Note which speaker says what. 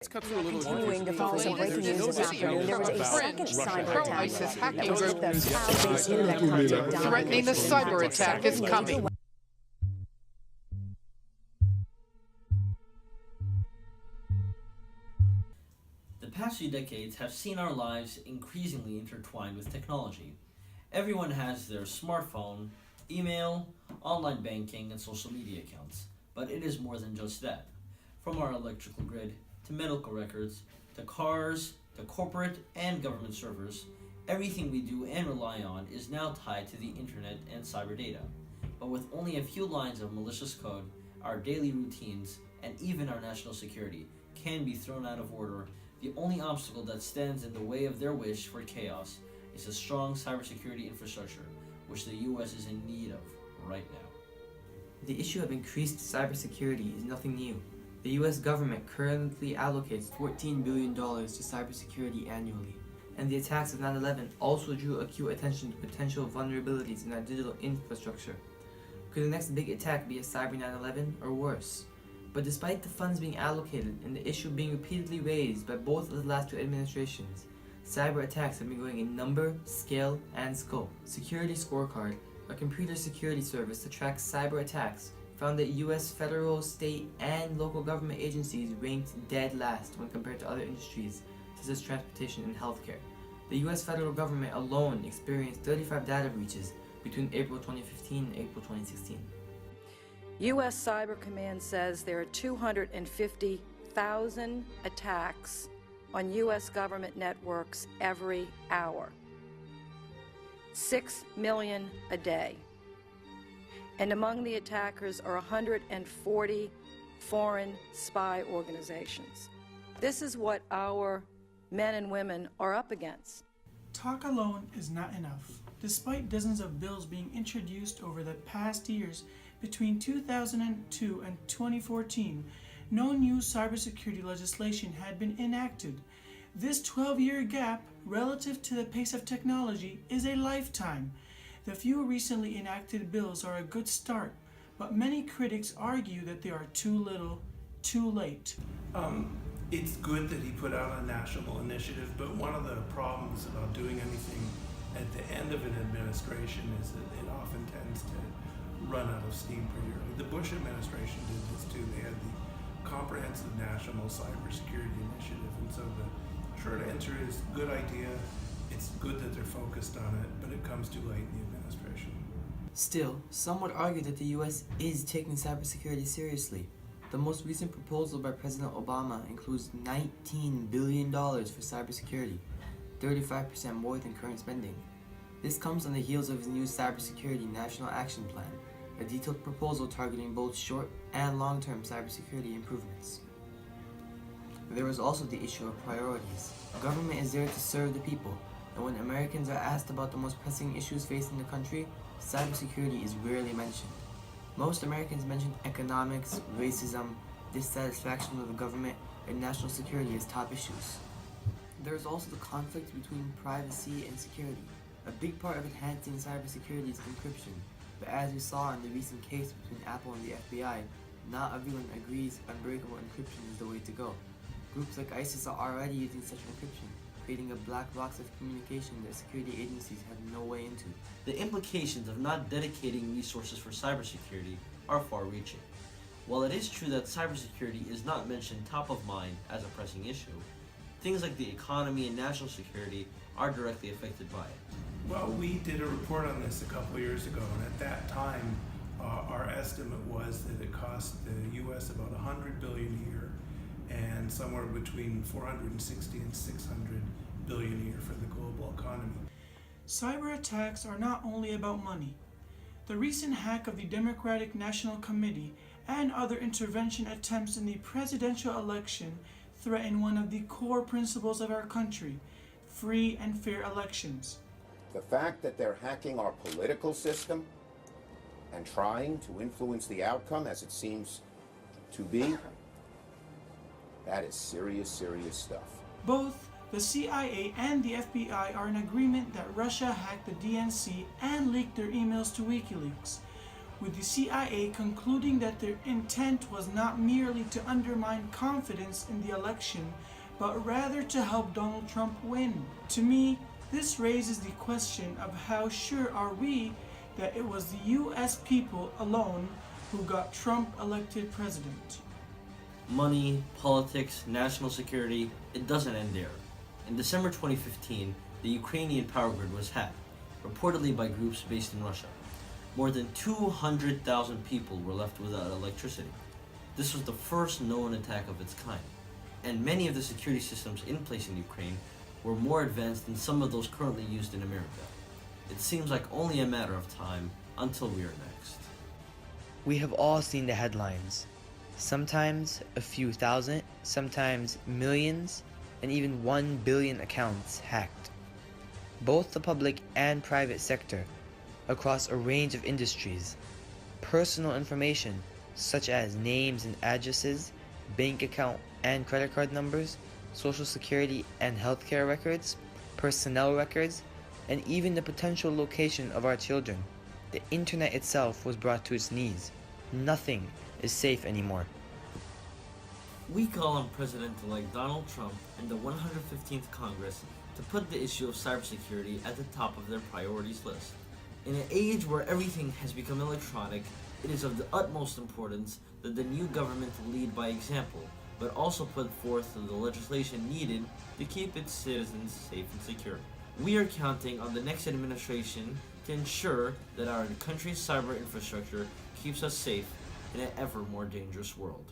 Speaker 1: Let's cut through a little.
Speaker 2: Continuing to follow some breaking news this afternoon, there was a second cyber attack that was with the cloud-based internet content
Speaker 1: threatening the cyber attack is coming.
Speaker 3: The past few decades have seen our lives increasingly intertwined with technology. Everyone has their smartphone, email, online banking, and social media accounts. But it is more than just that. From our electrical grid, to medical records, to cars, to corporate and government servers, everything we do and rely on is now tied to the internet and cyber data. But with only a few lines of malicious code, our daily routines, and even our national security can be thrown out of order. The only obstacle that stands in the way of their wish for chaos is a strong cybersecurity infrastructure, which the U.S. is in need of right now.
Speaker 4: The issue of increased cybersecurity is nothing new. The U.S. government currently allocates $14 billion to cybersecurity annually, and the attacks of 9/11 also drew acute attention to potential vulnerabilities in our digital infrastructure. Could the next big attack be a cyber 9/11 or worse? But despite the funds being allocated and the issue being repeatedly raised by both of the last two administrations, cyber attacks have been growing in number, scale, and scope. Security Scorecard, a computer security service that tracks cyber attacks, found that U.S. federal, state, and local government agencies ranked dead last when compared to other industries such as transportation and healthcare. The U.S. federal government alone experienced 35 data breaches between April 2015 and April 2016.
Speaker 5: U.S. Cyber Command says there are 250,000 attacks on U.S. government networks every hour. 6 million a day. And among the attackers are 140 foreign spy organizations. This is what our men and women are up against.
Speaker 6: Talk alone is not enough. Despite dozens of bills being introduced over the past years, between 2002 and 2014, no new cybersecurity legislation had been enacted. This 12-year gap, relative to the pace of technology, is a lifetime. The few recently enacted bills are a good start, but many critics argue that they are too little, too late.
Speaker 7: It's good that he put out a national initiative, but one of the problems about doing anything at the end of an administration is that it often tends to run out of steam pretty early. The Bush administration did this too. They had the Comprehensive National Cybersecurity Initiative, and so the short answer is good idea. It's good that they're focused on it, but it comes too late in the administration.
Speaker 4: Still, some would argue that the U.S. is taking cybersecurity seriously. The most recent proposal by President Obama includes $19 billion for cybersecurity, 35% more than current spending. This comes on the heels of his new Cybersecurity National Action Plan, a detailed proposal targeting both short and long-term cybersecurity improvements. There is also the issue of priorities. Government is there to serve the people, and when Americans are asked about the most pressing issues facing the country, cybersecurity is rarely mentioned. Most Americans mention economics, racism, dissatisfaction with the government, and national security as top issues. There is also the conflict between privacy and security. A big part of enhancing cybersecurity is encryption, but as we saw in the recent case between Apple and the FBI, not everyone agrees unbreakable encryption is the way to go. Groups like ISIS are already using such encryption, creating a black box of communication that security agencies have no way into.
Speaker 3: The implications of not dedicating resources for cybersecurity are far-reaching. While it is true that cybersecurity is not mentioned top of mind as a pressing issue, things like the economy and national security are directly affected by it.
Speaker 7: Well, we did a report on this a couple of years ago, and at that time, our estimate was that it cost the U.S. about $100 billion a year, and somewhere between 460 and 600 billion a year for the global economy.
Speaker 6: Cyber attacks are not only about money. The recent hack of the Democratic National Committee and other intervention attempts in the presidential election threaten one of the core principles of our country, free and fair elections.
Speaker 8: The fact that they're hacking our political system and trying to influence the outcome as it seems to be, that is serious, serious stuff.
Speaker 6: Both the CIA and the FBI are in agreement that Russia hacked the DNC and leaked their emails to WikiLeaks. with the CIA concluding that their intent was not merely to undermine confidence in the election, but rather to help Donald Trump win. To me, this raises the question of how sure are we that it was the US people alone who got Trump elected president.
Speaker 3: Money, politics, national security, it doesn't end there. In December 2015, the Ukrainian power grid was hacked, reportedly by groups based in Russia. More than 200,000 people were left without electricity. This was the first known attack of its kind, and many of the security systems in place in Ukraine were more advanced than some of those currently used in America. It seems like only a matter of time until we are next.
Speaker 9: We have all seen the headlines. Sometimes a few thousand, sometimes millions, and even 1 billion accounts hacked. Both the public and private sector, across a range of industries. Personal information, such as names and addresses, bank account and credit card numbers, social security and healthcare records, personnel records, and even the potential location of our children. The internet itself was brought to its knees. Nothing is safe anymore.
Speaker 3: We call on President-elect Donald Trump and the 115th Congress to put the issue of cybersecurity at the top of their priorities list. In an age where everything has become electronic, it is of the utmost importance that the new government lead by example, but also put forth the legislation needed to keep its citizens safe and secure. We are counting on the next administration to ensure that our country's cyber infrastructure keeps us safe in an ever more dangerous world.